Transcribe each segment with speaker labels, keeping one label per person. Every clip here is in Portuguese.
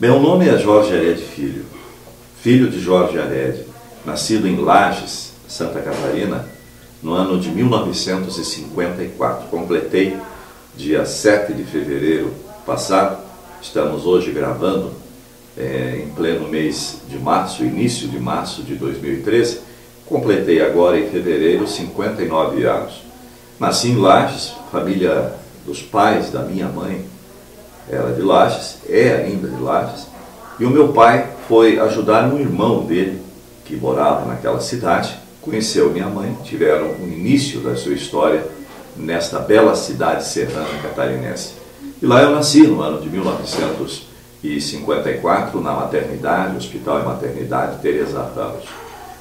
Speaker 1: Meu nome é Jorge Arede Filho, filho de Jorge Arede, nascido em Lages, Santa Catarina, no ano de 1954. Completei dia 7 de fevereiro passado, estamos hoje gravando em pleno mês de março, início de março de 2013, completei agora em fevereiro 59 anos. Nasci em Lages, família dos pais da minha mãe era de Lages, é ainda de Lages, e o meu pai foi ajudar um irmão dele, que morava naquela cidade, conheceu minha mãe, tiveram o início da sua história nesta bela cidade serrana catarinense. E lá eu nasci no ano de 1954, na maternidade, Hospital e Maternidade Teresa Ramos.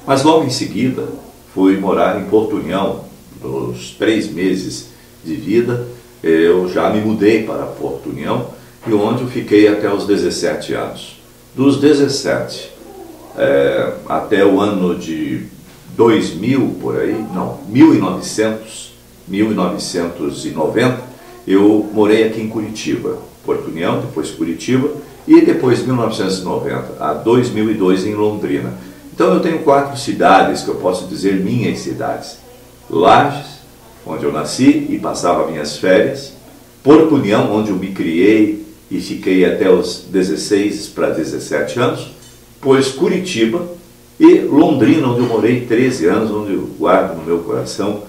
Speaker 1: Mas logo em seguida fui morar em Porto União. Nos 3 meses de vida eu já me mudei para Porto União, e onde eu fiquei até os 17 anos. Dos 17 até o ano de 2000, por aí, não, 1990, eu morei aqui em Curitiba, Porto União, depois Curitiba, e depois 1990 a 2002 em Londrina. Então eu tenho 4 cidades que eu posso dizer minhas cidades. Lages, onde eu nasci e passava minhas férias, Porto União, onde eu me criei e fiquei até os 16 para 17 anos, depois Curitiba e Londrina, onde eu morei 13 anos, onde eu guardo no meu coração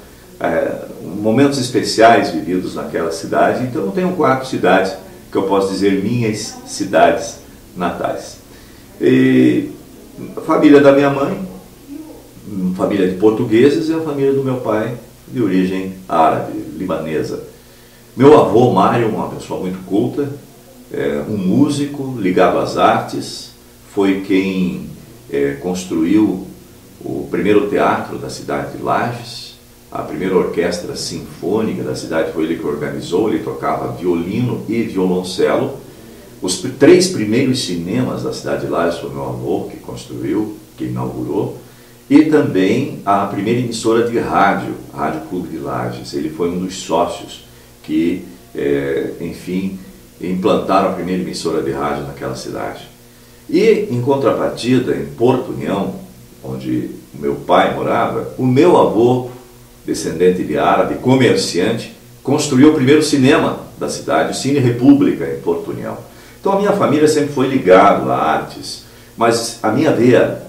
Speaker 1: momentos especiais vividos naquela cidade. Então eu tenho 4 cidades que eu posso dizer minhas cidades natais. E a família da minha mãe, família de portugueses, e a família do meu pai, de origem árabe, libanesa. Meu avô Mário, uma pessoa muito culta, um músico ligado às artes, foi quem construiu o primeiro teatro da cidade de Lages, a primeira orquestra sinfônica da cidade foi ele que organizou, ele tocava violino e violoncelo. Os 3 primeiros cinemas da cidade de Lages foi meu avô que construiu, que inaugurou, e também a primeira emissora de rádio, a Rádio Clube de Lages. Ele foi um dos sócios que, enfim, implantaram a primeira emissora de rádio naquela cidade. E, em contrapartida, em Porto União, onde meu pai morava, o meu avô, descendente de árabe, comerciante, construiu o primeiro cinema da cidade, o Cine República, em Porto União. Então a minha família sempre foi ligada a artes, mas a minha veia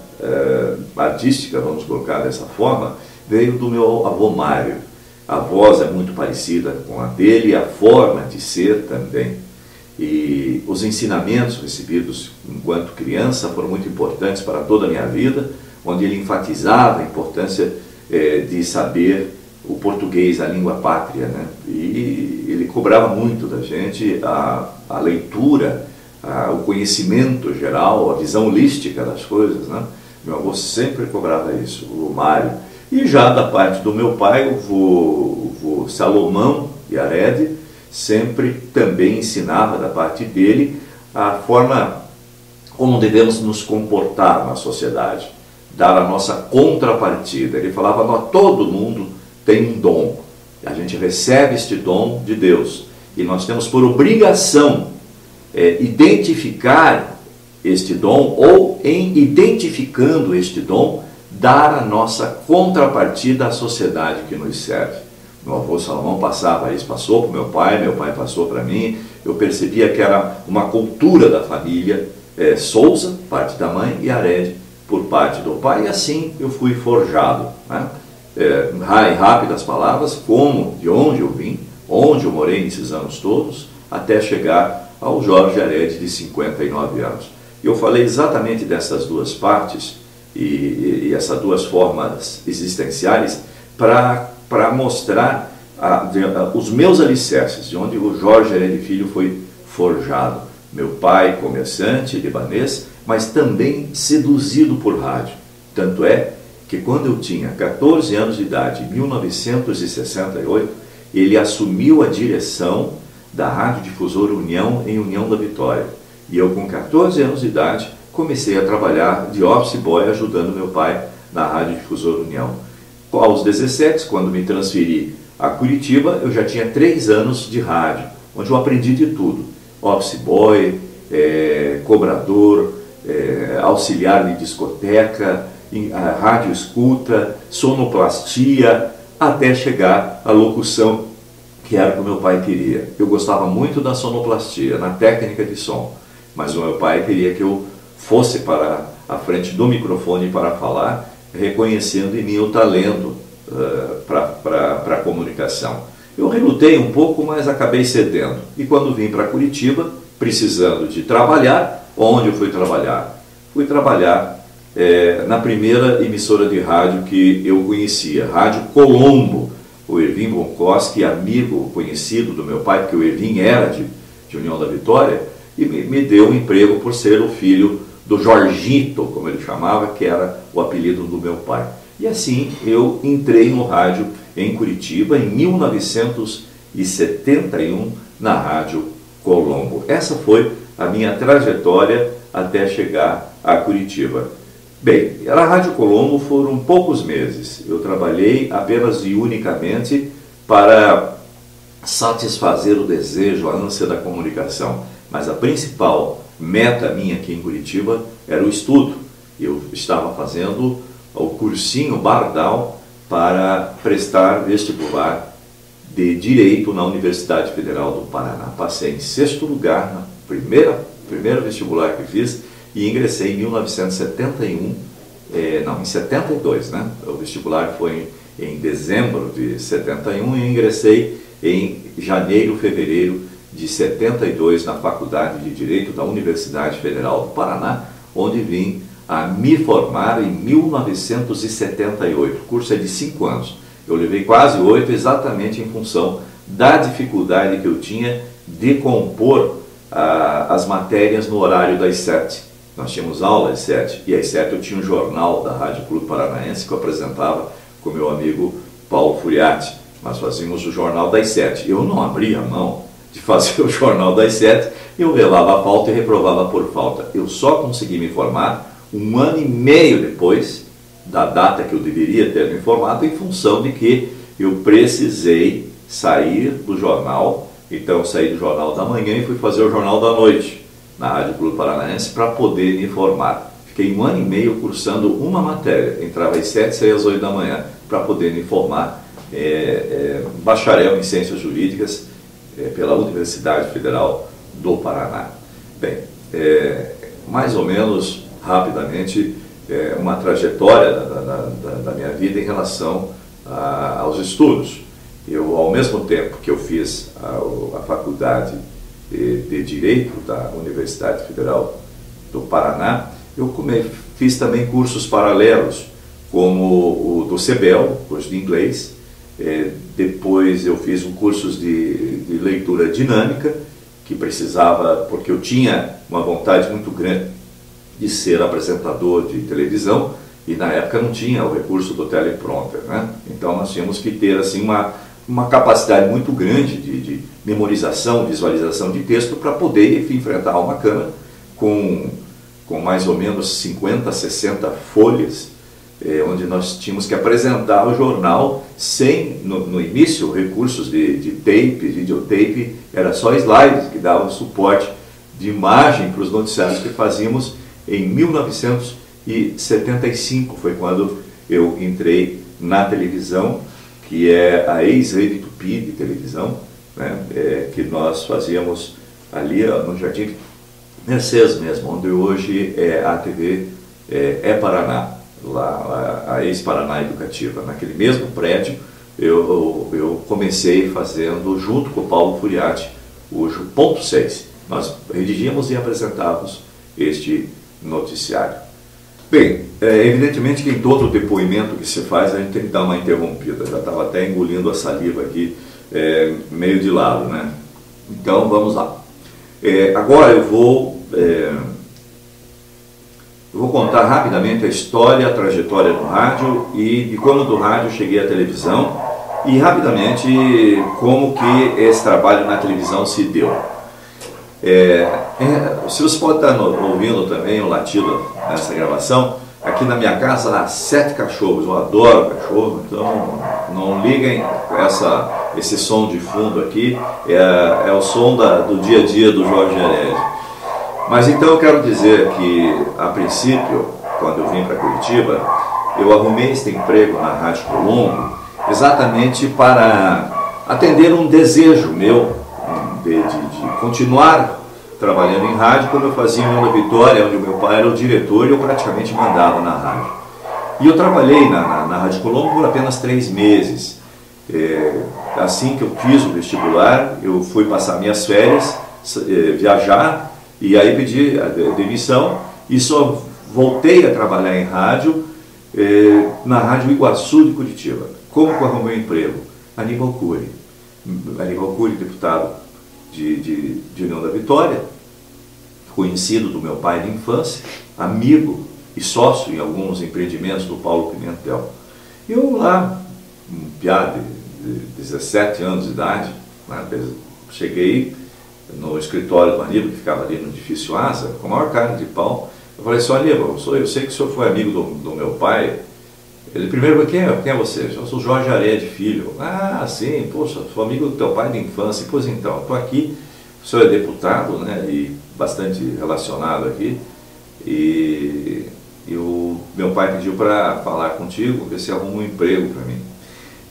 Speaker 1: artística, vamos colocar dessa forma, veio do meu avô Mário. A voz é muito parecida com a dele, a forma de ser também. E os ensinamentos recebidos enquanto criança foram muito importantes para toda a minha vida, onde ele enfatizava a importância de saber o português, a língua pátria, né? E ele cobrava muito da gente a leitura, o conhecimento geral, a visão holística das coisas, né? Meu avô sempre cobrava isso, o Mário. E já da parte do meu pai, o vô Salomão e Arede, sempre também ensinava da parte dele a forma como devemos nos comportar na sociedade, dar a nossa contrapartida. Ele falava: todo mundo tem um dom, a gente recebe este dom de Deus, e nós temos por obrigação identificar este dom, ou em identificando este dom, dar a nossa contrapartida à sociedade que nos serve. Meu avô Salomão passava isso, passou para meu pai passou para mim. Eu percebia que era uma cultura da família Souza, parte da mãe, e Arede, por parte do pai, e assim eu fui forjado, né? Em rápidas palavras, como, de onde eu vim, onde eu morei nesses anos todos, até chegar ao Jorge Arede de 59 anos. E eu falei exatamente dessas 2 partes e essas 2 formas existenciais para mostrar os meus alicerces, de onde o Jorge Arede Filho foi forjado. Meu pai, comerciante libanês, mas também seduzido por rádio. Tanto é que quando eu tinha 14 anos de idade, em 1968, ele assumiu a direção da Rádio Difusora União, em União da Vitória. E eu, com 14 anos de idade, comecei a trabalhar de office boy, ajudando meu pai na Rádio Difusora União. Aos 17, quando me transferi a Curitiba, eu já tinha 3 anos de rádio, onde eu aprendi de tudo. Office boy, cobrador, auxiliar de discoteca, rádio escuta, sonoplastia, até chegar à locução, que era o que o meu pai queria. Eu gostava muito da sonoplastia, na técnica de som, mas o meu pai queria que eu fosse para a frente do microfone para falar, reconhecendo em mim o talento para a comunicação. Eu relutei um pouco, mas acabei cedendo. E quando vim para Curitiba, precisando de trabalhar, onde eu fui trabalhar? Fui trabalhar na primeira emissora de rádio que eu conhecia, Rádio Colombo. O Ervim Bonkoski, amigo conhecido do meu pai, porque o Ervim era de União da Vitória, e me deu um emprego por ser o filho do Jorgito, como ele chamava, que era o apelido do meu pai. E assim eu entrei no rádio em Curitiba em 1971 na Rádio Colombo. Essa foi a minha trajetória até chegar a Curitiba. Bem, a Rádio Colombo foram poucos meses. Eu trabalhei apenas e unicamente para satisfazer o desejo, a ânsia da comunicação. Mas a principal meta minha aqui em Curitiba era o estudo. Eu estava fazendo o cursinho Bardal para prestar vestibular de Direito na Universidade Federal do Paraná. Passei em 6º lugar na primeira vestibular que fiz e ingressei em 1971, em 72, né? O vestibular foi em dezembro de 71 e ingressei em janeiro, fevereiro de 72 na Faculdade de Direito da Universidade Federal do Paraná, onde vim a me formar em 1978. O curso é de 5 anos. Eu levei quase 8 exatamente em função da dificuldade que eu tinha de compor as matérias no horário das 7. Nós tínhamos aula às 7 e às 7 eu tinha um jornal da Rádio Clube Paranaense que eu apresentava com meu amigo Paulo Furiati. Nós fazíamos o jornal das 7. Eu não abria a mão de fazer o jornal das 7, eu levava a falta e reprovava por falta. Eu só consegui me formar 1 ano e meio depois da data que eu deveria ter me formado, em função de que eu precisei sair do jornal. Então eu saí do Jornal da Manhã e fui fazer o Jornal da Noite na Rádio Clube Paranaense para poder me formar. Fiquei 1 ano e meio cursando uma matéria, entrava às 7 e saía às 8 da manhã para poder me formar bacharel em Ciências Jurídicas pela Universidade Federal do Paraná. Bem, mais ou menos rapidamente uma trajetória da minha vida em relação aos estudos. Eu, ao mesmo tempo que eu fiz a faculdade de Direito da Universidade Federal do Paraná, eu fiz também cursos paralelos, como o do CEBEL, curso de inglês. Depois eu fiz um curso de leitura dinâmica, que precisava, porque eu tinha uma vontade muito grande de ser apresentador de televisão, e na época não tinha o recurso do teleprompter, né? Então nós tínhamos que ter assim, uma capacidade muito grande de memorização, visualização de texto para poder, enfim, enfrentar uma câmera com mais ou menos 50, 60 folhas, onde nós tínhamos que apresentar o jornal sem, no início, recursos de tape, videotape, era só slides que davam suporte de imagem para os noticiários que fazíamos. Em 1975 foi quando eu entrei na televisão, que é a ex-Rede Tupi de televisão, né, que nós fazíamos ali no Jardim Mercedes mesmo, onde hoje é a TV Paraná, lá, a ex-Paraná Educativa. Naquele mesmo prédio eu comecei fazendo, junto com o Paulo Furiati, o Ponto 6. Nós redigíamos e apresentávamos este noticiário. Bem, evidentemente que em todo depoimento que se faz a gente tem que dar uma interrompida. Já estava até engolindo a saliva aqui, meio de lado, né? Então vamos lá. Agora eu vou contar rapidamente a história, a trajetória do rádio e de como do rádio cheguei à televisão e rapidamente como que esse trabalho na televisão se deu. Se você pode estar ouvindo também o latido nessa gravação, aqui na minha casa há 7 cachorros, eu adoro cachorro, então não liguem com esse som de fundo aqui, é o som do dia a dia do Jorge Herede. Mas então eu quero dizer que, a princípio, quando eu vim para Curitiba, eu arrumei este emprego na Rádio Colombo exatamente para atender um desejo meu de continuar trabalhando em rádio, como eu fazia em União da Vitória, onde o meu pai era o diretor e eu praticamente mandava na rádio. E eu trabalhei na Rádio Colombo por apenas 3 meses. Assim que eu fiz o vestibular, eu fui passar minhas férias, viajar, e aí pedi a demissão e só voltei a trabalhar em rádio, na Rádio Iguaçu de Curitiba. Como que eu arrumei um emprego? Aníbal Cury, deputado de União da Vitória, conhecido do meu pai de infância, amigo e sócio em alguns empreendimentos do Paulo Pimentel. E eu lá, um piá de 17 anos de idade, né, cheguei no escritório do Aníbal, que ficava ali no edifício Asa, com a maior carne de pau. Eu falei assim: Aníbal, eu sei que o senhor foi amigo do meu pai. Ele primeiro: quem é você? Eu sou Jorge Arede Filho. Ah, sim, poxa, sou amigo do teu pai de infância. Pois então, estou aqui, o senhor é deputado, né, e bastante relacionado aqui, e o meu pai pediu para falar contigo, ver se arruma um emprego para mim.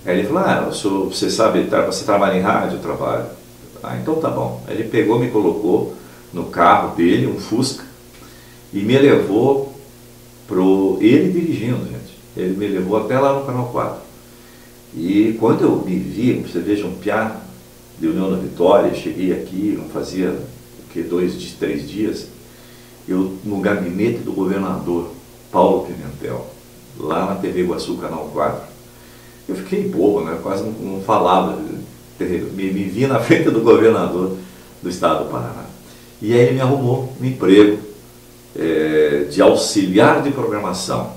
Speaker 1: Aí ele falou: você sabe, você trabalha em rádio? Eu trabalho. Ah, então tá bom. Aí ele pegou, me colocou no carro dele, um Fusca, e me levou ele dirigindo, gente. Ele me levou até lá no Canal 4. E quando eu me vi, você veja, um piá de União da Vitória, cheguei aqui, não fazia 2, 3 dias, eu no gabinete do governador Paulo Pimentel, lá na TV Iguaçu, Canal 4. Eu fiquei bobo, né? Quase não falava, me vi na frente do governador do estado do Paraná. E aí ele me arrumou um emprego de auxiliar de programação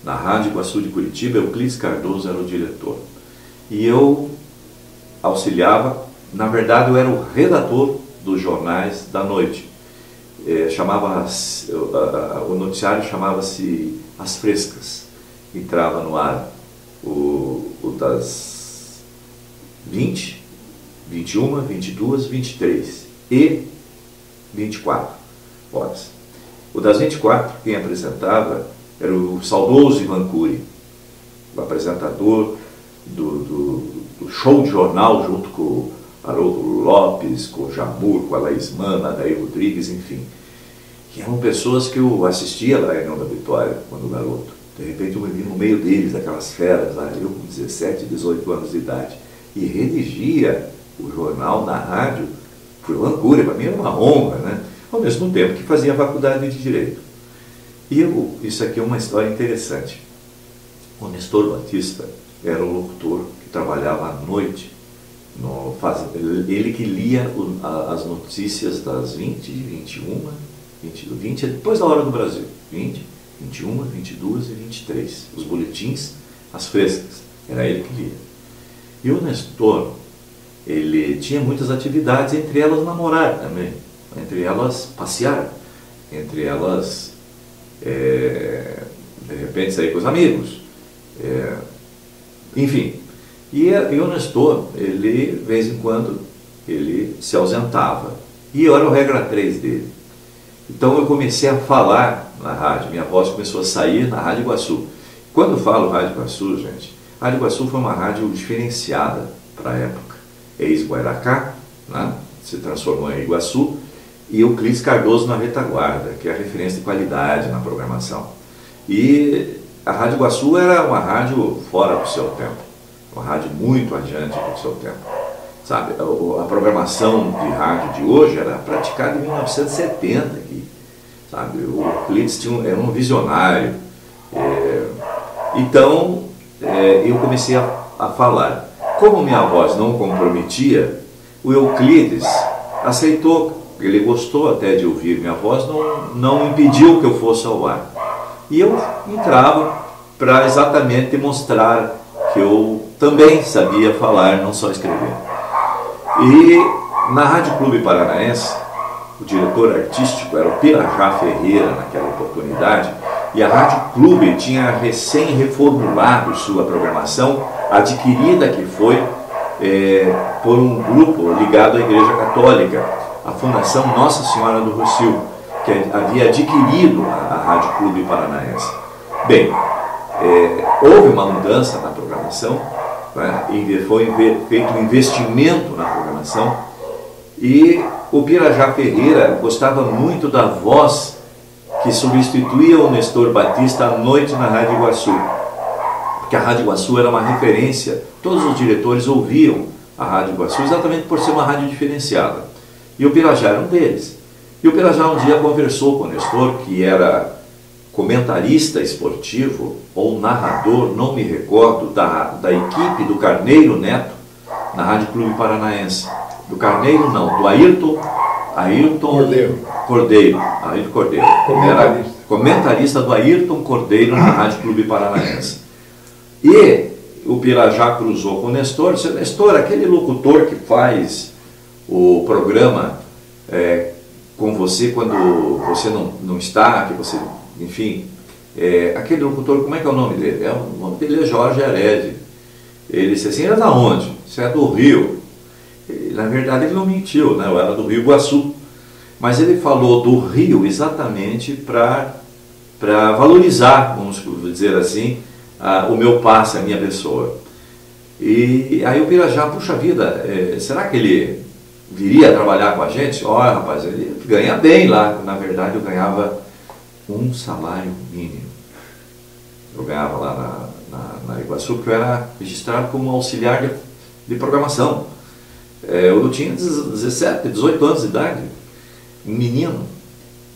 Speaker 1: na Rádio Iguaçu de Curitiba. Euclides Cardoso era o diretor. E eu auxiliava, na verdade eu era o redator dos jornais da noite. O noticiário chamava-se As Frescas. Entrava no ar o das 20, 21, 22, 23 e 24 horas. O das 24, quem apresentava era o saudoso Ivan Cury, o apresentador do show de jornal, junto com o Haroldo Lopes, com o Jamur, com a Laís Mana, a Daí Rodrigues, enfim. Que eram pessoas que eu assistia lá em União da Vitória, quando garoto. De repente eu me vi no meio deles, daquelas feras lá, eu com 17, 18 anos de idade, e redigia o jornal na rádio por Ivan Cury. Para mim era uma honra, né? Ao mesmo tempo que fazia a faculdade de Direito. E isso aqui é uma história interessante. O Nestor Batista era o locutor que trabalhava à noite. Ele que lia as notícias das 20, 21, 20, depois da hora do Brasil. 20, 21, 22 e 23. Os boletins, as frescas. Era ele que lia. E o Nestor, ele tinha muitas atividades, entre elas namorar também. Entre elas passear. Entre elas, de repente, sair com os amigos. Enfim. E o Nestor, ele, de vez em quando, ele se ausentava. E eu era o regra 3 dele. Então eu comecei a falar na rádio, minha voz começou a sair na Rádio Iguaçu. Quando eu falo Rádio Iguaçu, gente, a Rádio Iguaçu foi uma rádio diferenciada para a época. Ex-Guairacá, né, se transformou em Iguaçu, e Euclides Cardoso na retaguarda, que é a referência de qualidade na programação. E a Rádio Iguaçu era uma rádio fora do seu tempo, uma rádio muito adiante do seu tempo. Sabe, a programação de rádio de hoje era praticada em 1970 aqui. Sabe, o Euclides era um visionário. Então, eu comecei a falar. Como minha voz não comprometia, o Euclides aceitou, ele gostou até de ouvir minha voz, não impediu que eu fosse ao ar. E eu entrava para exatamente mostrar que eu também sabia falar, não só escrever. E na Rádio Clube Paranaense, o diretor artístico era o Pirajá Ferreira naquela oportunidade, e a Rádio Clube tinha recém-reformulado sua programação, adquirida que foi por um grupo ligado à Igreja Católica, a Fundação Nossa Senhora do Rossio. que havia adquirido a Rádio Clube Paranaense. Bem, houve uma mudança na programação, né, e foi feito um investimento na programação, e o Pirajá Ferreira gostava muito da voz que substituía o Nestor Batista à noite na Rádio Iguaçu, porque a Rádio Iguaçu era uma referência, todos os diretores ouviam a Rádio Iguaçu exatamente por ser uma rádio diferenciada, e o Pirajá era um deles. E o Pirajá um dia conversou com o Nestor, que era comentarista esportivo ou narrador, não me recordo, da equipe do Carneiro Neto na Rádio Clube Paranaense. Do Carneiro não, do Ayrton Cordeiro. Era comentarista do Ayrton Cordeiro na Rádio Clube Paranaense. E o Pirajá cruzou com o Nestor. Seu Nestor, aquele locutor que faz o programa com você quando você não está, que você, enfim, aquele locutor, como é que é o nome dele? O nome dele é Jorge Herede. Ele disse assim: era da onde? Você é do Rio. E, na verdade ele não mentiu, né? Eu era do Rio Iguaçu. Mas ele falou do Rio exatamente para valorizar, vamos dizer assim, o meu passe, a minha pessoa. E aí o Pirajá, puxa vida, será que ele viria trabalhar com a gente? Olha, rapaz, ele ganha bem lá. Na verdade, eu ganhava um salário mínimo. Eu ganhava lá na Iguaçu, porque eu era registrado como auxiliar de programação. Eu tinha 17, 18 anos de idade, um menino.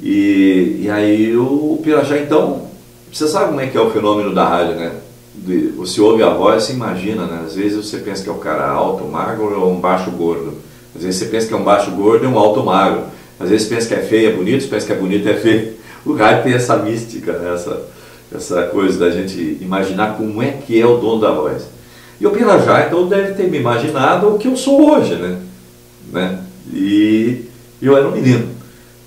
Speaker 1: E aí o Pirajá, então, você sabe como é que é o fenômeno da rádio, né? Você ouve a voz, você imagina, né? Às vezes você pensa que é um cara alto, magro ou um baixo gordo. Às vezes você pensa que é um baixo gordo e um alto magro. Às vezes você pensa que é feio, é bonito, você pensa que é bonito, é feio. O rádio tem essa mística, né? Essa coisa da gente imaginar como é que é o dono da voz. E o Pirajá, então, deve ter me imaginado o que eu sou hoje, né? E eu era um menino.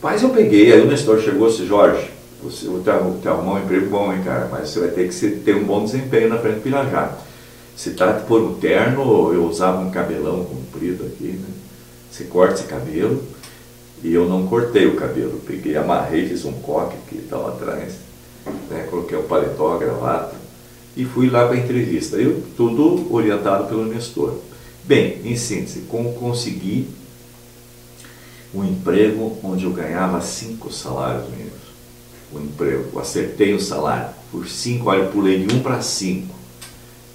Speaker 1: Mas eu peguei, aí o Nestor chegou e disse: Jorge, você vai ter arrumar um emprego bom, hein, cara? Mas você vai ter que ter um bom desempenho na frente do Pirajá. Você trata de pôr um terno, eu usava um cabelão comprido aqui, né? Você corta esse cabelo, e eu não cortei o cabelo. Peguei, amarrei, fiz um coque aqui e tal atrás, né? Coloquei o paletó, a gravata, e fui lá para a entrevista. Eu, tudo orientado pelo Nestor. Bem, em síntese, consegui um emprego onde eu ganhava 5 salários mínimos. Um emprego, eu acertei o salário. Por 5, olha, eu pulei de 1 para 5.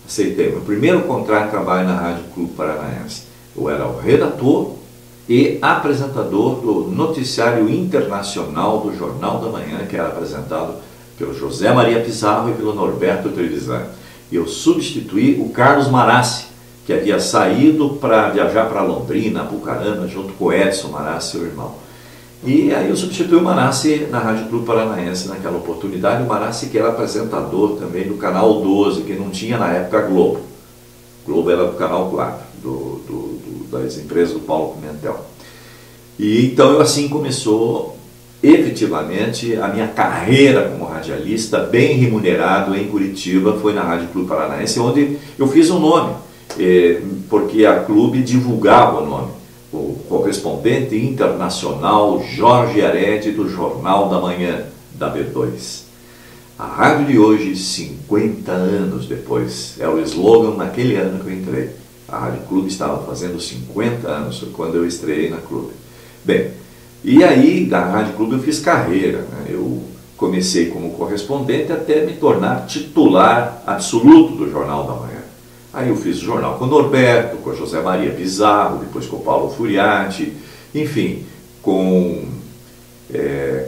Speaker 1: Aceitei. Meu primeiro contrato de trabalho na Rádio Clube Paranaense. Eu era o redator e apresentador do noticiário internacional do Jornal da Manhã, que era apresentado pelo José Maria Pizarro e pelo Norberto Trevisan. E eu substituí o Carlos Marassi, que havia saído para viajar para Londrina, Apucarana, junto com o Edson Marassi, seu irmão. E aí eu substituí o Marassi na Rádio Clube Paranaense naquela oportunidade. O Marassi, que era apresentador também do Canal 12, que não tinha na época Globo. Globo era do Canal 4, das empresas do Paulo Pimentel. E então assim começou efetivamente a minha carreira como radialista, bem remunerado em Curitiba. Foi na Rádio Clube Paranaense, onde eu fiz um nome, porque a Clube divulgava o nome. O correspondente internacional Jorge Herede, do Jornal da Manhã, da B2. A rádio de hoje, 50 anos depois, é o slogan naquele ano que eu entrei. A Rádio Clube estava fazendo 50 anos quando eu estreiei na Clube. Bem, e aí na Rádio Clube eu fiz carreira, né? Eu comecei como correspondente até me tornar titular absoluto do Jornal da Manhã. Aí eu fiz o jornal com o Norberto, com o José Maria Pizarro, depois com o Paulo Furiati, enfim, com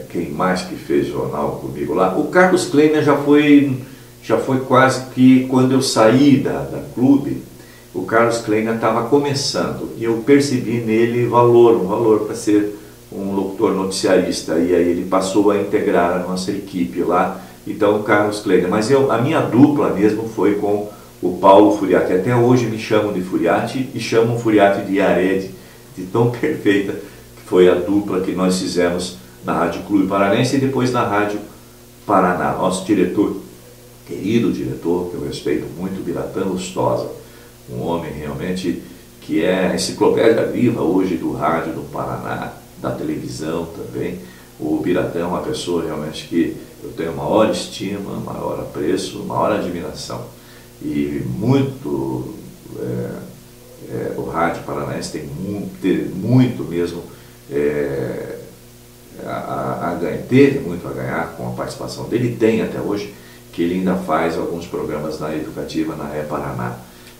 Speaker 1: quem mais que fez jornal comigo lá? O Carlos Kleiner já foi quase que quando eu saí da Clube. O Carlos Kleiner estava começando e eu percebi nele um valor para ser um locutor noticiarista, e aí ele passou a integrar a nossa equipe lá. Então o Carlos Kleiner, mas a minha dupla mesmo foi com o Paulo Furiati. Até hoje me chamam de Furiati e chamam o Furiati de Herede, de tão perfeita que foi a dupla que nós fizemos na Rádio Clube Paranaense e depois na Rádio Paraná. Nosso diretor, querido diretor, que eu respeito muito, Biratã Lustosa, um homem realmente que é a enciclopédia viva hoje do rádio do Paraná, da televisão também, O Biratã é uma pessoa realmente que eu tenho maior estima, maior apreço, maior admiração. E muito, o Rádio Paranaense tem muito mesmo teve muito a ganhar com a participação dele, e tem até hoje, que ele ainda faz alguns programas na Educativa, na Paraná.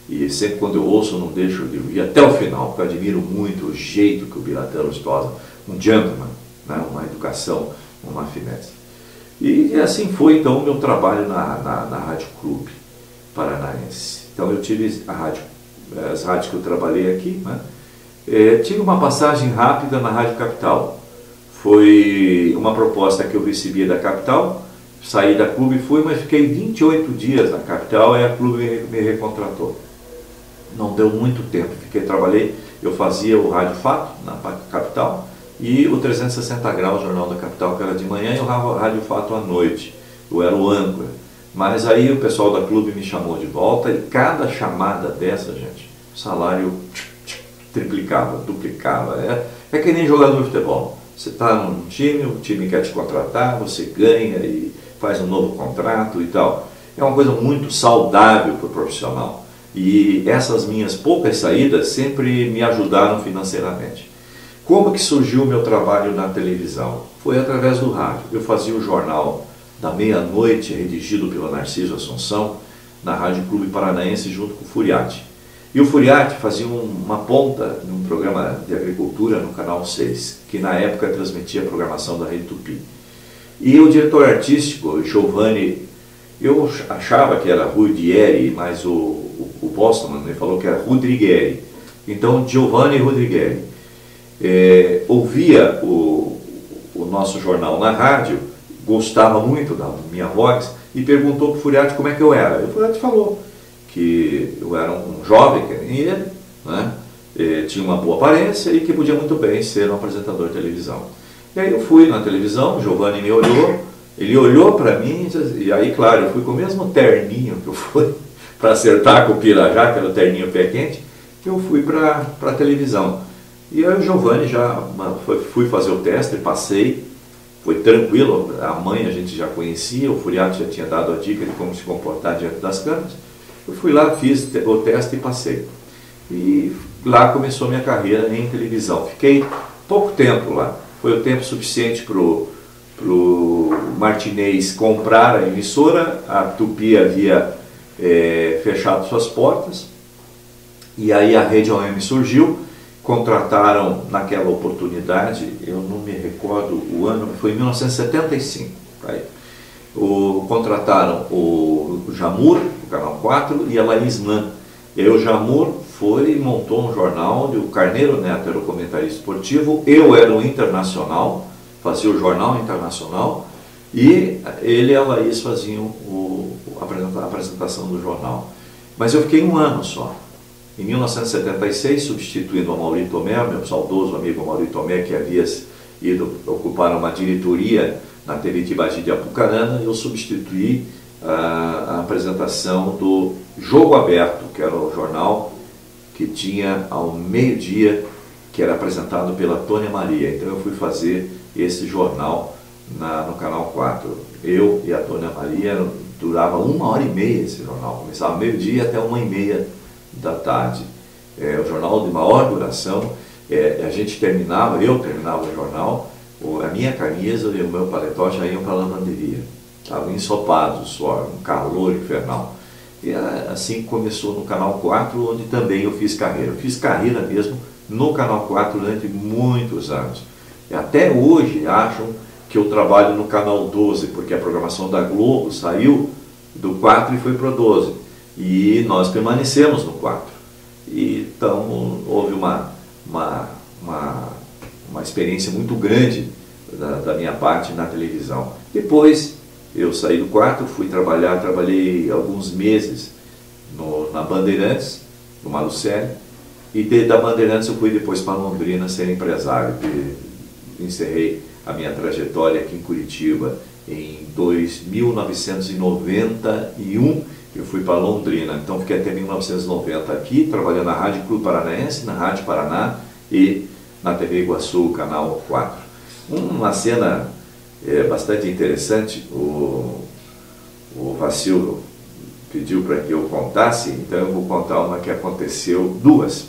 Speaker 1: E sempre quando eu ouço, eu não deixo de ouvir até o final, porque eu admiro muito o jeito que o Biratã Lustosa, um gentleman, né, uma educação, uma finesse. E assim foi então o meu trabalho na Rádio Clube Paranaense. Então eu tive as rádios que eu trabalhei aqui, né? Tive uma passagem rápida na Rádio Capital. Foi uma proposta que eu recebia da Capital, saí da Clube e fui, mas fiquei 28 dias na Capital e a Clube me recontratou. Não deu muito tempo, trabalhei, eu fazia o Rádio Fato na Capital e o 360 Graus, o Jornal da Capital, que era de manhã, e o Rádio Fato à noite. Eu era o âncora. Mas aí o pessoal da Clube me chamou de volta e cada chamada dessa, gente, o salário triplicava, duplicava. É que nem jogador de futebol. Você está num time, o time quer te contratar, você ganha e faz um novo contrato e tal. É uma coisa muito saudável para o profissional. E essas minhas poucas saídas sempre me ajudaram financeiramente. Como que surgiu o meu trabalho na televisão? Foi através do rádio. Eu fazia o jornal da meia-noite, redigido pelo Narciso Assunção, na Rádio Clube Paranaense, junto com o Furiati. E o Furiati fazia uma ponta num programa de agricultura no Canal 6, que na época transmitia a programação da Rede Tupi. E o diretor artístico, Giovanni, eu achava que era Rudieri, mas o Boston me falou que era Rodrigueri. Então, Giovanni Rodrigueri ouvia o nosso jornal na rádio, gostava muito da minha voz e perguntou para o Furiati como é que eu era. E o Furiati falou que eu era um jovem, que nem ele, né? Tinha uma boa aparência e que podia muito bem ser um apresentador de televisão. E aí eu fui na televisão, o Giovanni me olhou, ele olhou para mim e aí, claro, eu fui com o mesmo terninho que eu fui para acertar com o Pirajá, que era o terninho pé quente, que eu fui para a televisão. E aí o Giovanni fui fazer o teste, passei, foi tranquilo, a mãe a gente já conhecia, o Furiati já tinha dado a dica de como se comportar diante das câmeras. Eu fui lá, fiz o teste e passei. E lá começou a minha carreira em televisão. Fiquei pouco tempo lá, foi o tempo suficiente para o Martinez comprar a emissora, a Tupi havia fechado suas portas, e aí a Rede OM surgiu. Contrataram naquela oportunidade, eu não me recordo o ano, foi em 1975. Aí, contrataram o Jamur, do Canal 4, e a Laís Nan. E aí o Jamur foi e montou um jornal, onde o Carneiro Neto era o comentarista esportivo, eu era o internacional, fazia o jornal internacional, e ele e a Laís faziam a apresentação do jornal. Mas eu fiquei um ano só. Em 1976, substituindo o Mauri Tomé, meu saudoso amigo Mauri Tomé, que havia ido ocupar uma diretoria na TV Tibagi de Apucarana, eu substituí a apresentação do Jogo Aberto, que era o jornal que tinha ao meio-dia, que era apresentado pela Tônia Maria. Então eu fui fazer esse jornal no Canal 4. Eu e a Tônia Maria, durava 1h30 esse jornal, começava meio-dia até 1h30 da tarde. O jornal de maior duração, a gente terminava, eu terminava o jornal, a minha camisa e o meu paletó já iam para a lavanderia. Estavam ensopados, suor, um calor infernal. E assim começou no Canal 4, onde também eu fiz carreira. Eu fiz carreira mesmo no Canal 4 durante muitos anos. E até hoje acham que eu trabalho no Canal 12, porque a programação da Globo saiu do 4 e foi para o 12. E nós permanecemos no 4. E, então houve uma experiência muito grande da minha parte na televisão. Depois eu saí do 4, fui trabalhei alguns meses na Bandeirantes, no Malucelli, e da Bandeirantes eu fui depois para Londrina ser empresário. Encerrei a minha trajetória aqui em Curitiba em 1991. Eu fui para Londrina, então fiquei até 1990 aqui, trabalhando na Rádio Clube Paranaense, na Rádio Paraná e na TV Iguaçu, Canal 4. Uma cena bastante interessante, o Vacil pediu para que eu contasse, então eu vou contar uma que aconteceu, duas.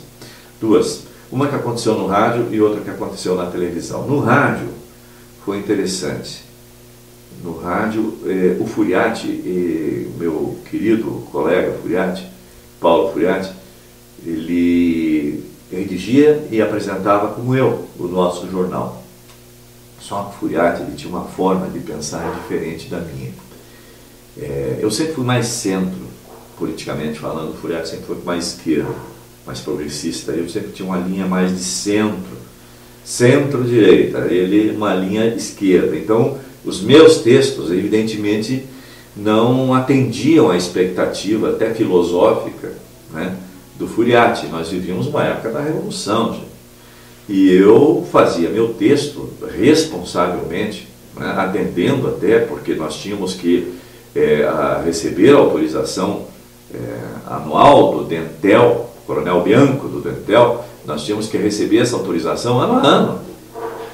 Speaker 1: Uma que aconteceu no rádio e outra que aconteceu na televisão. No rádio foi interessante. No rádio, o Furiati, meu querido colega Furiati, Paulo Furiati, ele redigia e apresentava como eu o nosso jornal. Só que o Furiati, ele tinha uma forma de pensar diferente da minha. Eu sempre fui mais centro, politicamente falando. O Furiati sempre foi mais esquerda, mais progressista. Eu sempre tinha uma linha mais de centro-direita, ele uma linha esquerda. Então, os meus textos, evidentemente, não atendiam à expectativa até filosófica, né, do Furiati. Nós vivíamos uma época da Revolução, gente. E eu fazia meu texto responsavelmente, né, atendendo até, porque nós tínhamos que receber a autorização anual do Dentel, Coronel Bianco do Dentel. Nós tínhamos que receber essa autorização ano a ano.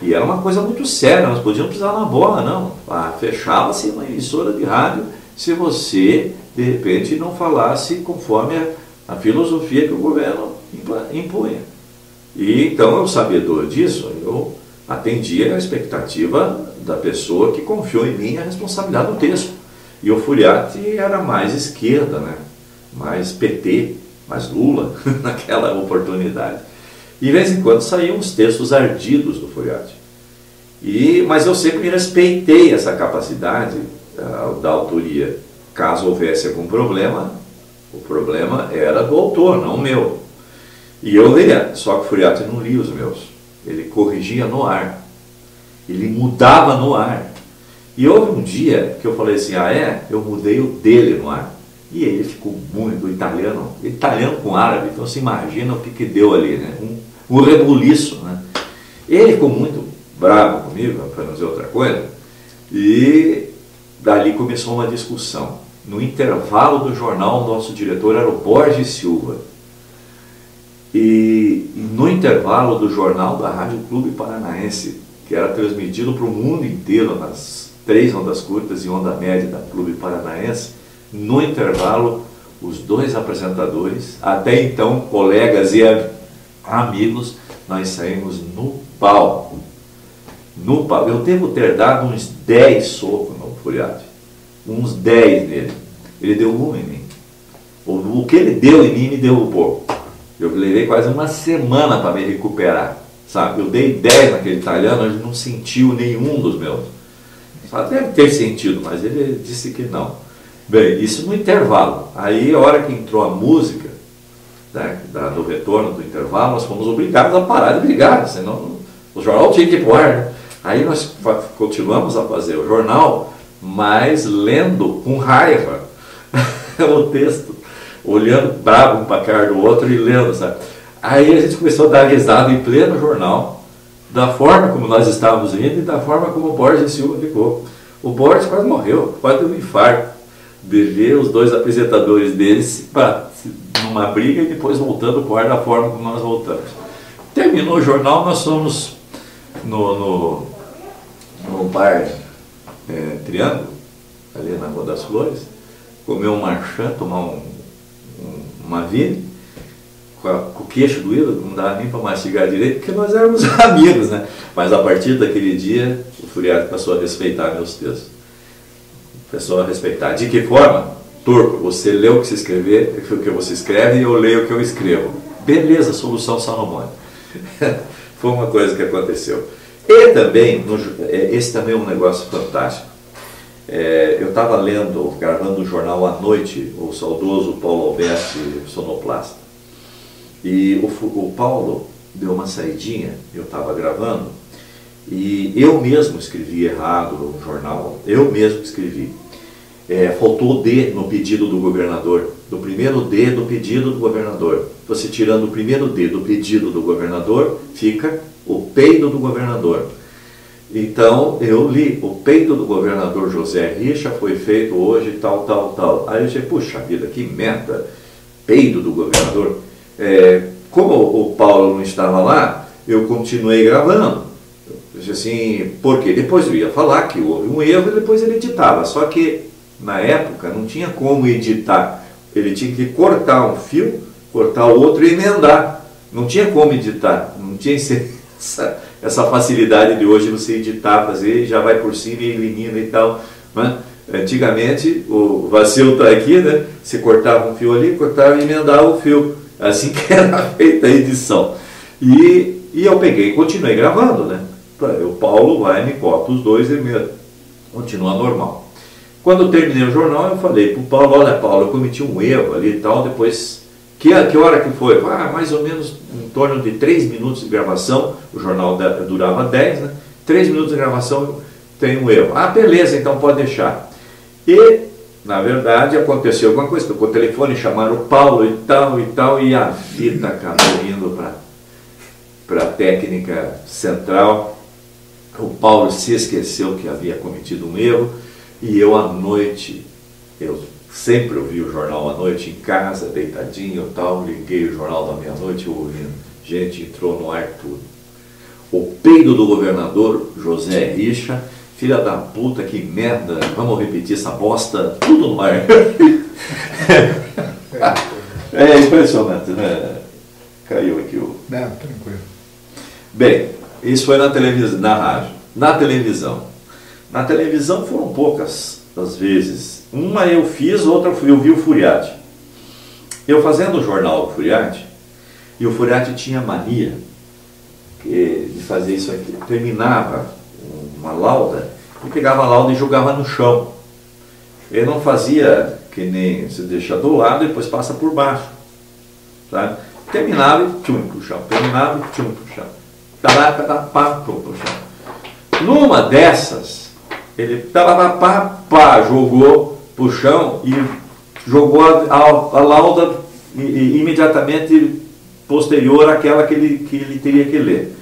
Speaker 1: E era uma coisa muito séria, nós podíamos pisar na bola, não. Fechava-se uma emissora de rádio se você, de repente, não falasse conforme a filosofia que o governo impunha. E então, eu sabedor disso, eu atendia a expectativa da pessoa que confiou em mim a responsabilidade do texto. E o Furiati era mais esquerda, né? Mais PT, mais Lula, naquela oportunidade. E de vez em quando saíam os textos ardidos do Furiati. Mas eu sempre respeitei essa capacidade da autoria. Caso houvesse algum problema, o problema era do autor, não meu. E eu lia, só que o Furiati não lia os meus. Ele corrigia no ar. Ele mudava no ar. E houve um dia que eu falei assim, eu mudei o dele no ar. E ele ficou muito italiano com árabe, então você imagina o que deu ali, né? Um rebuliço, né? Ele ficou muito bravo comigo, para não dizer outra coisa, e dali começou uma discussão. No intervalo do jornal, o nosso diretor era o Borges Silva. E no intervalo do jornal da Rádio Clube Paranaense, que era transmitido para o mundo inteiro, nas 3 ondas curtas e onda média da Clube Paranaense, no intervalo, os 2 apresentadores, até então colegas e amigos, nós saímos no palco. Eu devo ter dado uns 10 socos no Furiati, uns 10 nele. Ele deu um em mim. O que ele deu em mim me derrubou. Eu levei quase uma semana para me recuperar, sabe? Eu dei 10 naquele italiano, ele não sentiu nenhum dos meus. Só deve ter sentido, mas ele disse que não. Bem, isso no intervalo. Aí, a hora que entrou a música, né, do retorno do intervalo, nós fomos obrigados a parar de brigar, senão o jornal tinha que ir para o ar, né? Aí nós continuamos a fazer o jornal, mas lendo com raiva o texto, olhando bravo um para a cara do outro e lendo, sabe? Aí a gente começou a dar risada em pleno jornal, da forma como nós estávamos indo e da forma como o Borges Silva ficou. O Borges quase morreu, quase deu um infarto de ver os 2 apresentadores deles numa briga e depois voltando para o ar da forma como nós voltamos. Terminou o jornal, nós fomos no bar Triângulo, ali na Rua das Flores, comer um marchand, tomar uma vine, com o queixo doído, não dava nem para mastigar direito, porque nós éramos amigos, né? Mas a partir daquele dia, o Furiati passou a respeitar meus textos. Passou a respeitar. De que forma? Turco, você lê o que você escreve e eu leio o que eu escrevo. Beleza, solução Salomão. Foi uma coisa que aconteceu. E também, esse também é um negócio fantástico. Eu estava gravando o jornal à noite, o saudoso Paulo Alberti, sonoplasta. E o Paulo deu uma saidinha, eu estava gravando, e eu mesmo escrevi errado no jornal, eu mesmo escrevi. Faltou o D no pedido do governador, do primeiro D do pedido do governador. Você tirando o primeiro D do pedido do governador, fica o peido do governador. Então eu li, o peido do governador José Richa foi feito hoje, tal, tal, tal. Aí eu disse, puxa vida, que merda, peido do governador. Como o Paulo não estava lá, eu continuei gravando. disse assim, porque depois eu ia falar que houve um erro e depois ele editava. Só que na época não tinha como editar. Ele tinha que cortar um fio, cortar o outro e emendar. Não tinha como editar. Não tinha essa facilidade de hoje você editar, fazer e já vai por cima e elimina e tal. Né? Antigamente, o Vacilo está aqui, né? Você cortava um fio ali, cortava e emendava o fio. Assim que era feita a edição. E eu peguei e continuei gravando, né? O Paulo vai, me corta os dois e continua normal. Quando eu terminei o jornal, eu falei para o Paulo, olha Paulo, eu cometi um erro ali e tal, depois, que hora que foi? Mais ou menos em torno de 3 minutos de gravação, o jornal durava 10, né? 3 minutos de gravação tem um erro. Beleza, então pode deixar. E, na verdade, aconteceu alguma coisa, tocou o telefone, chamaram o Paulo e tal, e a vida acabou indo para a técnica central. O Paulo se esqueceu que havia cometido um erro, e eu à noite, eu sempre ouvi o jornal à noite em casa, deitadinho e tal, liguei o jornal da meia-noite ouvindo. Gente, entrou no ar tudo. O peido do governador José Richa, filha da puta, que merda, vamos repetir essa bosta, tudo no ar. É impressionante, né? Caiu aqui o...
Speaker 2: Não, tranquilo.
Speaker 1: Bem, isso foi na televisão, na rádio. Na televisão foram poucas as vezes. Uma eu fiz, outra eu vi o Furiati. Eu fazendo o jornal do Furiati, e o Furiati tinha mania de fazer isso aqui. Terminava uma lauda, e pegava a lauda e jogava no chão. Ele não fazia que nem você deixa do lado e depois passa por baixo. Sabe? Terminava e tchum pro chão. Terminava e tchum pro chão. Pro chão. Numa dessas, ele jogou pro chão e jogou a lauda imediatamente posterior àquela que ele teria que ler.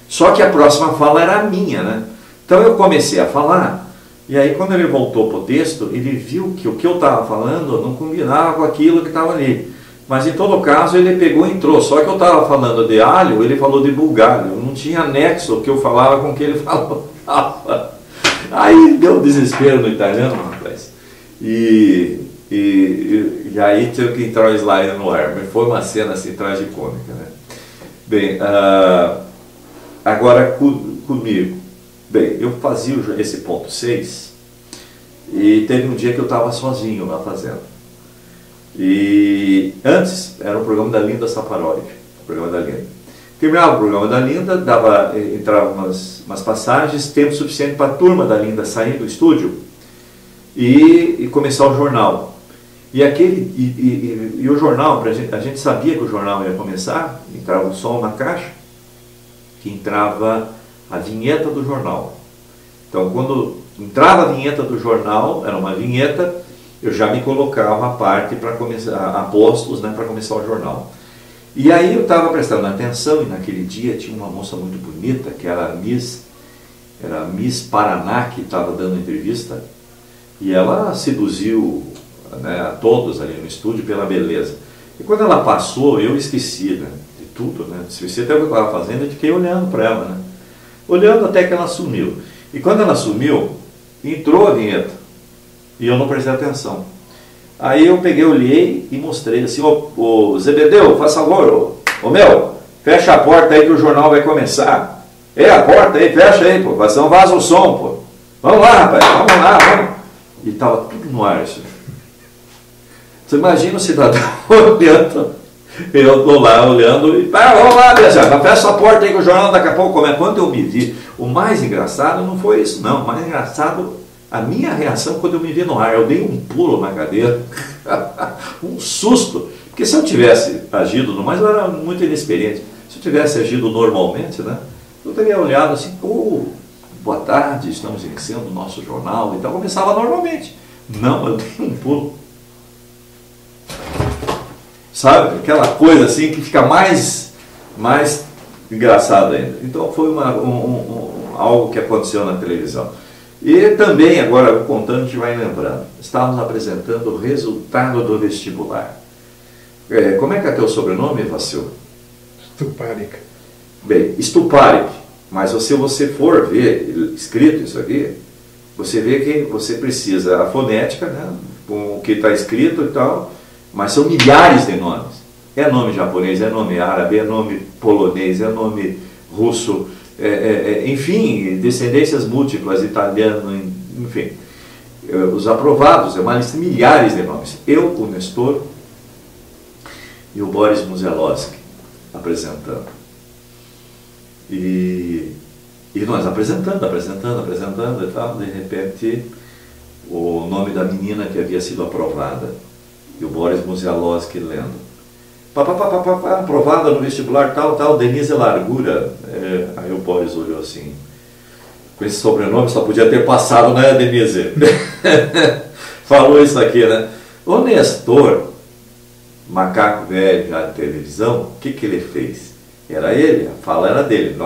Speaker 1: Só que a próxima fala era a minha, né? Então eu comecei a falar, e aí quando ele voltou para o texto, ele viu que o que eu estava falando não combinava com aquilo que estava ali. Mas em todo caso ele pegou e entrou. Só que eu estava falando de alho, ele falou de bulgário. Não tinha nexo o que eu falava com o que ele falava. Aí deu desespero no italiano, rapaz. E aí teve que entrar o slide no ar. Mas foi uma cena assim tragicômica, né? Bem, agora comigo. Bem, eu fazia esse ponto 6 e teve um dia que eu estava sozinho lá fazendo. E antes era um programa da Linda Saparoli, o programa da Linda. Terminava o programa da Linda, entrava umas passagens, tempo suficiente para a turma da Linda sair do estúdio e começar o jornal. E o jornal, a gente sabia que o jornal ia começar, entrava um som na caixa, que entrava a vinheta do jornal. Então, quando entrava a vinheta do jornal, era uma vinheta, eu já me colocava à parte para começar, a postos, né, para começar o jornal. E aí eu estava prestando atenção, e naquele dia tinha uma moça muito bonita, que era a Miss Paraná, que estava dando entrevista, e ela seduziu, né, a todos ali no estúdio pela beleza. E quando ela passou, eu esqueci, né, de tudo, né, esqueci até o que eu estava fazendo, e fiquei olhando para ela, né, olhando até que ela sumiu. E quando ela sumiu, entrou a vinheta, e eu não prestei atenção. Aí eu peguei, olhei e mostrei assim, ô Zebedeu, faz favor, ô meu, fecha a porta aí que o jornal vai começar. A porta aí, fecha aí, pô, senão vaza o som, pô. Vamos lá, rapaz, vamos lá, vamos. E estava tudo no ar, assim. Você imagina o cidadão olhando, eu estou lá olhando, e vamos lá, beleza, fecha a porta aí que o jornal daqui a pouco começa. Quando eu me vi, o mais engraçado não foi isso, não, o mais engraçado... A minha reação quando eu me vi no ar, eu dei um pulo na cadeira, um susto, porque se eu tivesse agido, mas eu era muito inexperiente, se eu tivesse agido normalmente, né, eu teria olhado assim, boa tarde, estamos iniciando o nosso jornal, então começava normalmente. Não, eu dei um pulo. Sabe, aquela coisa assim que fica mais engraçado ainda. Então foi algo que aconteceu na televisão. E também, agora contando, a gente vai lembrando, estávamos apresentando o resultado do vestibular. Como é que é teu sobrenome, Vacil?
Speaker 2: Stuparic.
Speaker 1: Bem, Stuparic, Mas se você for ver escrito isso aqui, você vê que você precisa a fonética, né, com o que está escrito e tal, mas são milhares de nomes. É nome japonês, é nome árabe, é nome polonês, é nome russo, enfim, descendências múltiplas, italiano, enfim. Os aprovados, é uma lista de milhares de nomes. Eu, o Nestor e o Boris Muzialowski apresentando. E nós apresentando e tal, de repente o nome da menina que havia sido aprovada, e o Boris Muzialowski lendo. Aprovada no vestibular tal, Denise Largura. Aí o Boris olhou assim, com esse sobrenome só podia ter passado, né, Denise? Falou isso aqui, né? O Nestor, macaco velho já de televisão, o que ele fez? Era ele, a fala era dele.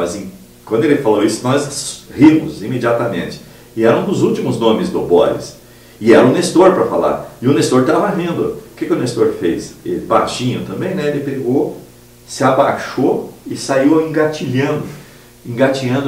Speaker 1: Quando ele falou isso, nós rimos imediatamente. E era um dos últimos nomes do Boris. E era o Nestor para falar. E o Nestor estava rindo. O que o Nestor fez? Ele, baixinho também, né? Ele pegou, se abaixou e saiu engatinhando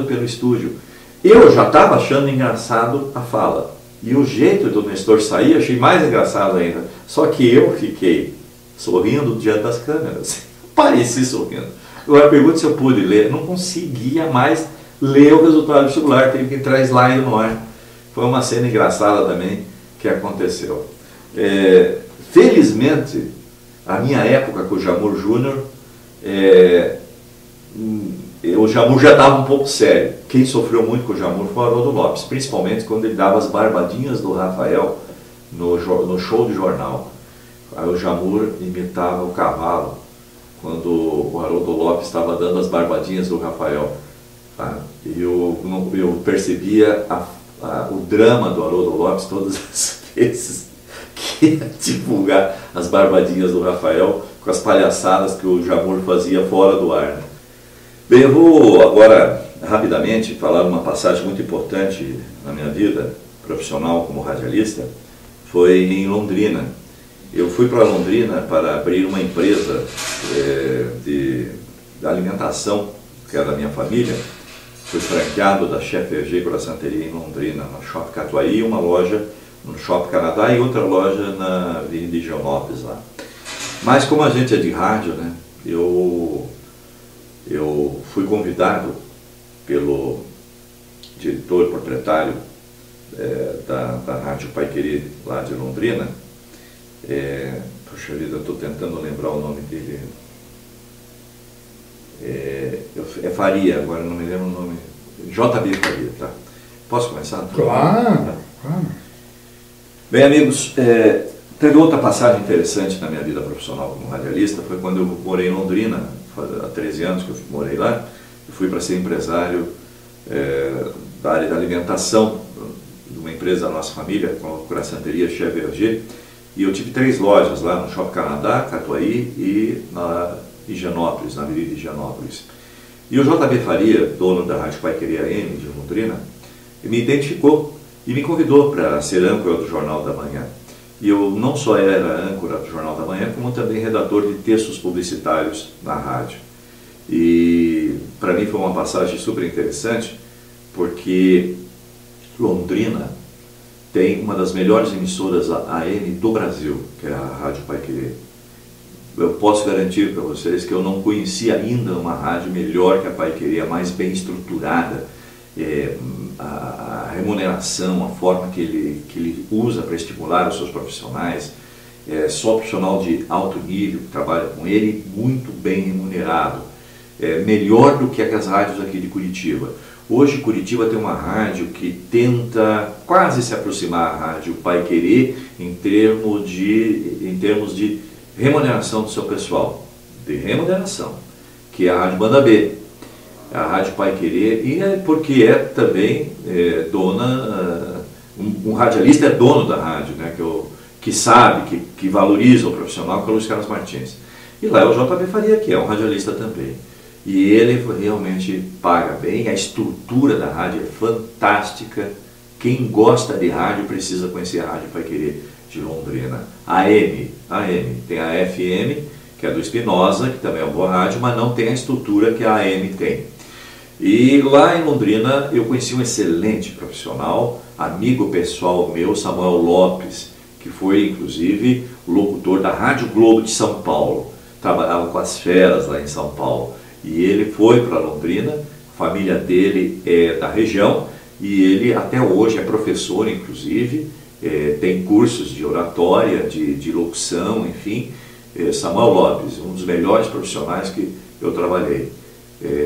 Speaker 1: pelo estúdio. Eu já estava achando engraçado a fala. E o jeito do Nestor sair, achei mais engraçado ainda. Só que eu fiquei sorrindo diante das câmeras. Pareci sorrindo. Agora pergunto se eu pude ler. Não conseguia mais ler o resultado do vestibular. Teve que entrar slide no ar. Foi uma cena engraçada também que aconteceu. Felizmente, a minha época com o Jamur Júnior, o Jamur já estava um pouco sério. Quem sofreu muito com o Jamur foi o Haroldo Lopes, principalmente quando ele dava as barbadinhas do Rafael no show de jornal. Aí o Jamur imitava o cavalo quando o Haroldo Lopes estava dando as barbadinhas do Rafael. Tá? E eu percebia o drama do Haroldo Lopes todas as vezes que ia divulgar as barbadinhas do Rafael com as palhaçadas que o Jamur fazia fora do ar. Né? Bem, eu vou agora rapidamente falar uma passagem muito importante na minha vida profissional como radialista. Foi em Londrina. Eu fui para Londrina para abrir uma empresa de alimentação, que era da minha família. Fui franqueado da Chef Hergé Croissanterie em Londrina, no Shopping Catuaí, uma loja no Shopping Canadá e outra loja na Avenida Higienópolis lá. Mas como a gente é de rádio, né, eu fui convidado pelo diretor proprietário da Rádio Paiquerê lá de Londrina. Puxa vida, eu estou tentando lembrar o nome dele. Faria, agora não me lembro o nome. JB Faria, tá? Posso começar?
Speaker 2: Claro.
Speaker 1: Bem, amigos, teve outra passagem interessante na minha vida profissional como radialista, foi quando eu morei em Londrina, há 13 anos que eu morei lá, e fui para ser empresário da área da alimentação, de uma empresa da nossa família, com a Croissanterie Chef Hergé, e eu tive 3 lojas lá no Shopping Canadá, Catuaí e na Higienópolis, na Avenida Higienópolis. E o JB Faria, dono da Rádio Paiquerê AM de Londrina, me identificou e me convidou para ser âncora do Jornal da Manhã. E eu não só era âncora do Jornal da Manhã, como também redator de textos publicitários na rádio. E para mim foi uma passagem super interessante, porque Londrina tem uma das melhores emissoras AM do Brasil, que é a Rádio Paiquerê. Eu posso garantir para vocês que eu não conhecia ainda uma rádio melhor que a Paiquerê, a mais bem estruturada, a remuneração, a forma que ele usa para estimular os seus profissionais, só profissional de alto nível que trabalha com ele, muito bem remunerado, melhor do que as rádios aqui de Curitiba. Hoje Curitiba tem uma rádio que tenta quase se aproximar à Rádio Paiquerê em termos de remuneração do seu pessoal, que é a Rádio Banda B. A Rádio Paiquerê, e porque também dona, um radialista é dono da rádio, né, que sabe, que valoriza o profissional, que é o Luiz Carlos Martins. E lá é o JB Faria, que é um radialista também. E ele realmente paga bem, a estrutura da rádio é fantástica. Quem gosta de rádio precisa conhecer a Rádio Paiquerê de Londrina. AM, tem a FM, que é do Espinosa, que também é uma boa rádio, mas não tem a estrutura que a AM tem. E lá em Londrina eu conheci um excelente profissional, amigo pessoal meu, Samuel Lopes, que foi inclusive o locutor da Rádio Globo de São Paulo, trabalhava com as feras lá em São Paulo. E ele foi para Londrina, a família dele é da região, e ele até hoje é professor, inclusive, tem cursos de oratória, de locução, enfim. Samuel Lopes, um dos melhores profissionais que eu trabalhei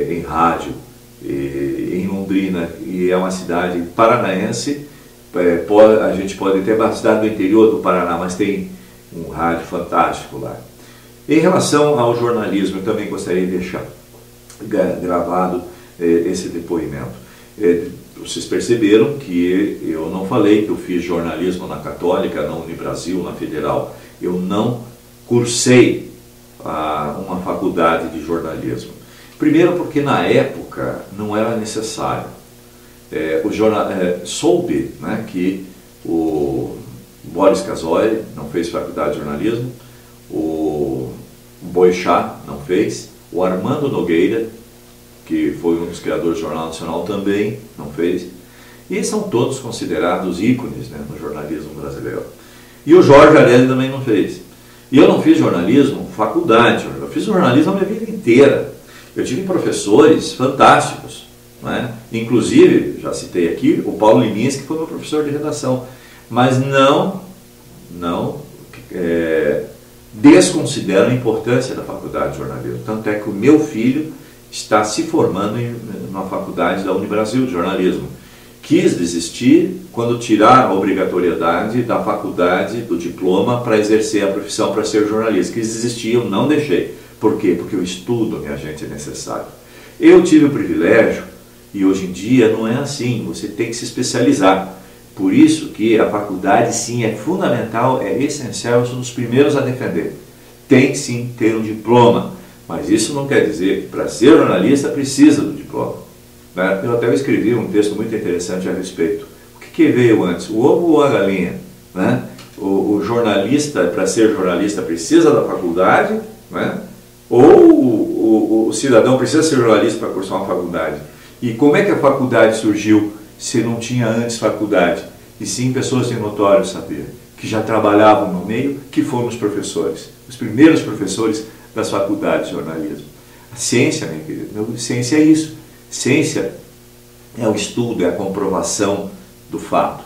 Speaker 1: em rádio, em Londrina, e é uma cidade paranaense. A gente pode ter uma cidade do interior do Paraná, mas tem um rádio fantástico lá. Em relação ao jornalismo, eu também gostaria de deixar gravado esse depoimento. Vocês perceberam que eu não falei que eu fiz jornalismo na Católica, na Unibrasil, na Federal. Eu não cursei uma faculdade de jornalismo. Primeiro porque na época não era necessário. Soube, né, que o Boris Casoy não fez faculdade de jornalismo, o Boechat não fez, o Armando Nogueira, que foi um dos criadores do Jornal Nacional, também não fez. E são todos considerados ícones, né, no jornalismo brasileiro. E o Jorge Arelli também não fez. E eu não fiz jornalismo faculdade, eu fiz jornalismo a minha vida inteira. Eu tive professores fantásticos, né? Inclusive, já citei aqui, o Paulo Liminski, que foi meu professor de redação. Mas não desconsidero a importância da faculdade de jornalismo. Tanto é que o meu filho está se formando na faculdade da Unibrasil de jornalismo. Quis desistir quando tiraram a obrigatoriedade da faculdade, do diploma, para exercer a profissão, para ser jornalista. Quis desistir, eu não deixei. Por quê? Porque o estudo, minha gente, é necessário. Eu tive o privilégio, e hoje em dia não é assim, você tem que se especializar. Por isso que a faculdade, sim, é fundamental, é essencial, eu sou um dos primeiros a defender. Tem que, sim, ter um diploma. Mas isso não quer dizer que para ser jornalista precisa do diploma. Eu até escrevi um texto muito interessante a respeito. O que veio antes, o ovo ou a galinha? Né? O jornalista, para ser jornalista, precisa da faculdade, né? Ou o cidadão precisa ser jornalista para cursar uma faculdade? E como é que a faculdade surgiu se não tinha antes faculdade? E sim pessoas de notório saber, que já trabalhavam no meio, que foram os professores, os primeiros professores das faculdades de jornalismo. A ciência, meu querido, ciência é isso. Ciência é o estudo, é a comprovação do fato.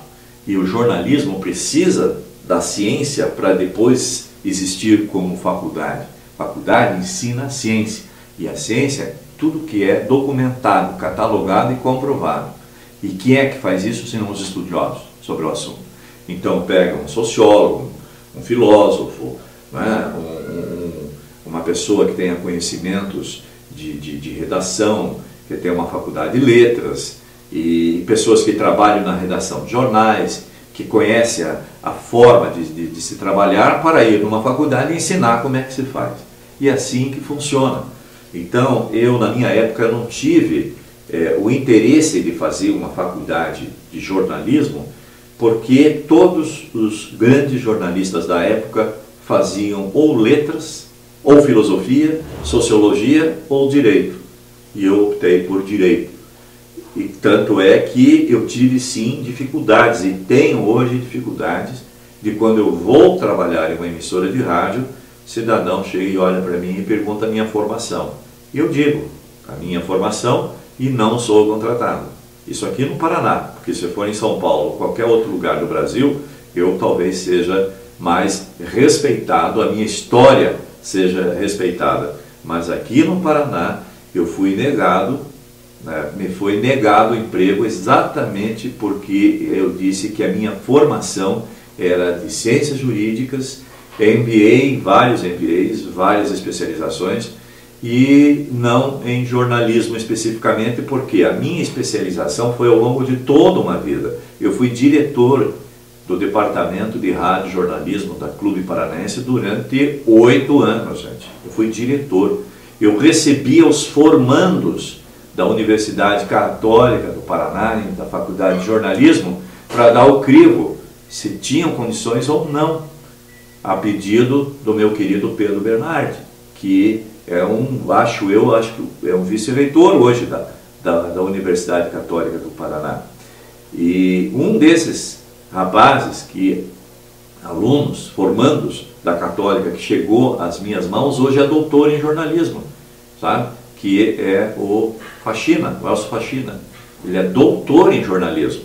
Speaker 1: E o jornalismo precisa da ciência para depois existir como faculdade. Faculdade ensina a ciência. E a ciência é tudo que é documentado, catalogado e comprovado. E quem é que faz isso senão os estudiosos sobre o assunto? Então pega um sociólogo, um filósofo, né, uma pessoa que tenha conhecimentos de redação, que tenha uma faculdade de letras, e pessoas que trabalham na redação de jornais, que conhecem a forma de se trabalhar, para ir numa faculdade e ensinar como é que se faz. E é assim que funciona. Então, eu na minha época não tive o interesse de fazer uma faculdade de jornalismo, porque todos os grandes jornalistas da época faziam ou letras, ou filosofia, sociologia ou direito. E eu optei por direito. E tanto é que eu tive sim dificuldades, e tenho hoje dificuldades, de quando eu vou trabalhar em uma emissora de rádio, cidadão chega e olha para mim e pergunta a minha formação. E eu digo a minha formação e não sou contratado. Isso aqui no Paraná, porque se for em São Paulo ou qualquer outro lugar do Brasil, eu talvez seja mais respeitado, a minha história seja respeitada. Mas aqui no Paraná eu fui negado, né, me foi negado o emprego exatamente porque eu disse que a minha formação era de ciências jurídicas, MBA, vários MBAs, várias especializações, e não em jornalismo especificamente, porque a minha especialização foi ao longo de toda uma vida. Eu fui diretor do departamento de rádio e jornalismo da Clube Paranaense durante 8 anos, gente. Eu fui diretor. Eu recebia os formandos da Universidade Católica do Paraná, da Faculdade de Jornalismo, para dar o crivo, se tinham condições ou não, a pedido do meu querido Pedro Bernardi, que é acho que é um vice-reitor hoje da Universidade Católica do Paraná. E um desses rapazes, alunos, formandos da Católica, que chegou às minhas mãos, hoje é doutor em jornalismo, sabe? Que é o Faxina, o Elcio Faxina. Ele é doutor em jornalismo.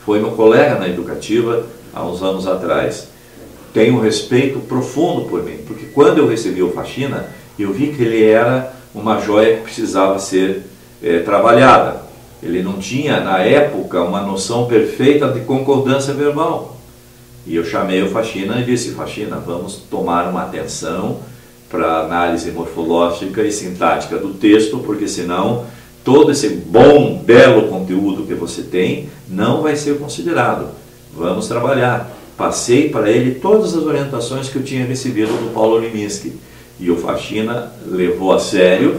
Speaker 1: Foi meu colega na Educativa há uns anos atrás. Tenho um respeito profundo por mim, porque quando eu recebi o Faxina, eu vi que ele era uma joia que precisava ser trabalhada. Ele não tinha, na época, uma noção perfeita de concordância verbal. E eu chamei o Faxina e disse: Faxina, vamos tomar uma atenção para a análise morfológica e sintática do texto, porque senão todo esse bom, belo conteúdo que você tem não vai ser considerado. Vamos trabalhar. Passei para ele todas as orientações que eu tinha recebido do Paulo Leminski. E o Faxina levou a sério,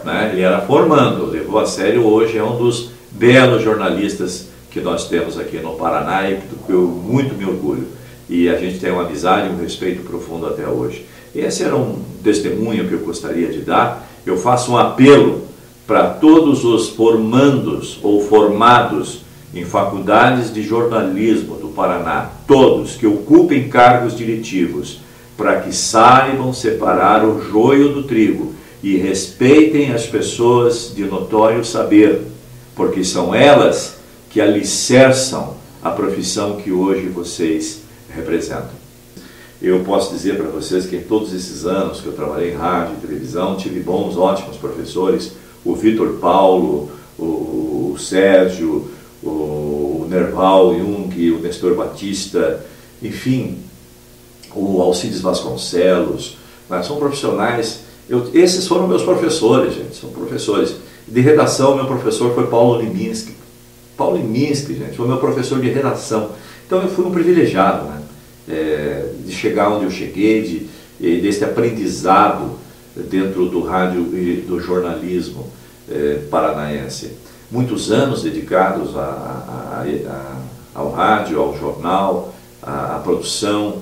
Speaker 1: né? Ele era formando, levou a sério. Hoje é um dos belos jornalistas que nós temos aqui no Paraná e do que eu muito me orgulho. E a gente tem uma amizade e um respeito profundo até hoje. Esse era um testemunho que eu gostaria de dar. Eu faço um apelo para todos os formandos ou formados em faculdades de jornalismo do Paraná, todos que ocupem cargos diretivos, para que saibam separar o joio do trigo e respeitem as pessoas de notório saber, porque são elas que alicerçam a profissão que hoje vocês representam. Eu posso dizer para vocês que em todos esses anos que eu trabalhei em rádio e televisão, tive bons, ótimos professores, o Vitor Paulo, o Sérgio, o Nerval Jung, o Nestor Batista, enfim, o Alcides Vasconcelos, mas são profissionais. Esses foram meus professores, gente, são professores. De redação, meu professor foi Paulo Leminski. Paulo Leminski, gente, foi meu professor de redação. Então eu fui um privilegiado, né? De chegar onde eu cheguei, desse aprendizado dentro do rádio e do jornalismo paranaense. Muitos anos dedicados ao rádio, ao jornal, à produção.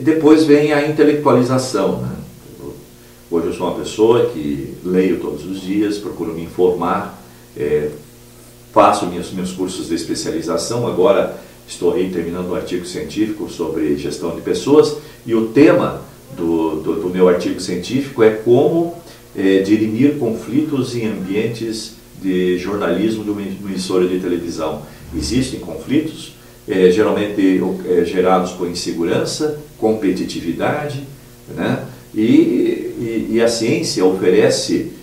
Speaker 1: Depois vem a intelectualização, né? Hoje eu sou uma pessoa que leio todos os dias, procuro me informar, faço meus cursos de especialização. Agora estou aí terminando um artigo científico sobre gestão de pessoas, e o tema do meu artigo científico é como dirimir conflitos em ambientes de jornalismo de uma emissora de televisão. Existem conflitos, geralmente gerados por insegurança, competitividade, né? E a ciência oferece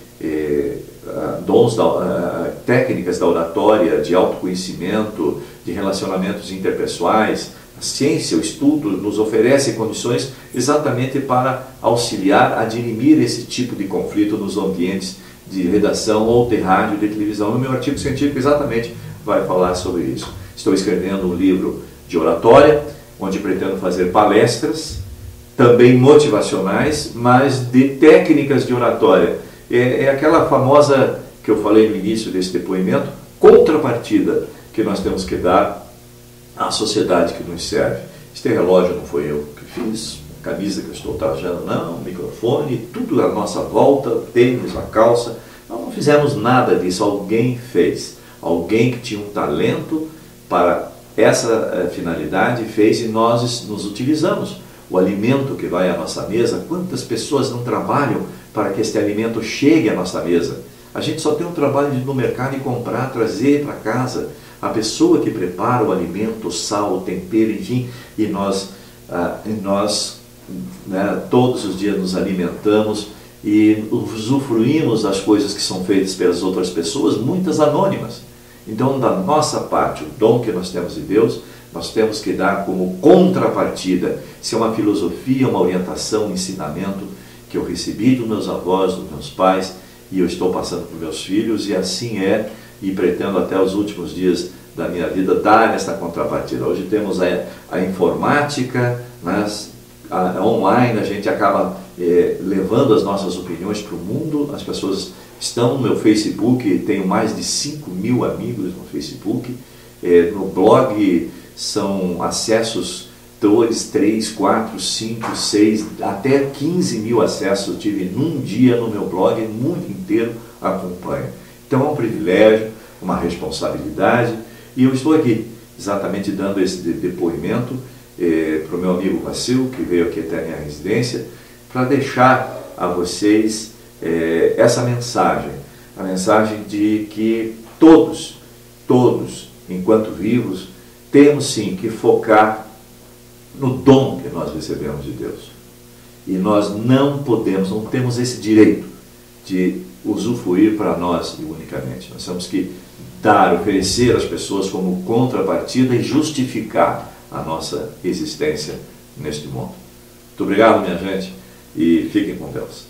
Speaker 1: técnicas da oratória, de autoconhecimento, de relacionamentos interpessoais. A ciência, o estudo, nos oferece condições exatamente para auxiliar a dirimir esse tipo de conflito nos ambientes de redação ou de rádio, de televisão. O meu artigo científico exatamente vai falar sobre isso. Estou escrevendo um livro de oratória, onde pretendo fazer palestras, também motivacionais, mas de técnicas de oratória. É aquela famosa que eu falei no início desse depoimento, contrapartida que nós temos que dar à sociedade que nos serve. Este relógio não foi eu que fiz, a camisa que eu estou trajando não, o microfone, tudo à nossa volta, tênis, a calça. Nós não fizemos nada disso, alguém fez. Alguém que tinha um talento para essa finalidade fez, e nós nos utilizamos. O alimento que vai à nossa mesa, quantas pessoas não trabalham para que este alimento chegue à nossa mesa? A gente só tem um trabalho de ir no mercado e comprar, trazer para casa. A pessoa que prepara o alimento, o sal, o tempero, enfim, e nós né, todos os dias nos alimentamos e usufruímos das coisas que são feitas pelas outras pessoas, muitas anônimas. Então, da nossa parte, o dom que nós temos de Deus, nós temos que dar como contrapartida. Se é uma filosofia, uma orientação, um ensinamento que eu recebi dos meus avós, dos meus pais, e eu estou passando para os meus filhos, e assim é, e pretendo até os últimos dias da minha vida dar essa contrapartida. Hoje temos a informática, mas online a gente acaba levando as nossas opiniões para o mundo. As pessoas estão no meu Facebook, tenho mais de 5.000 amigos no Facebook, no blog são acessos 2, 3, 4, 5, 6, até 15.000 acessos eu tive num dia no meu blog, o mundo inteiro acompanha. Então é um privilégio, uma responsabilidade, e eu estou aqui exatamente dando esse depoimento para o meu amigo Vacil, que veio aqui até a minha residência, para deixar a vocês essa mensagem, a mensagem de que todos, enquanto vivos, temos sim que focar no dom que nós recebemos de Deus. E nós não podemos, não temos esse direito de usufruir para nós unicamente. Nós temos que dar, oferecer às pessoas como contrapartida e justificar a nossa existência neste mundo. Muito obrigado, minha gente, e fiquem com Deus.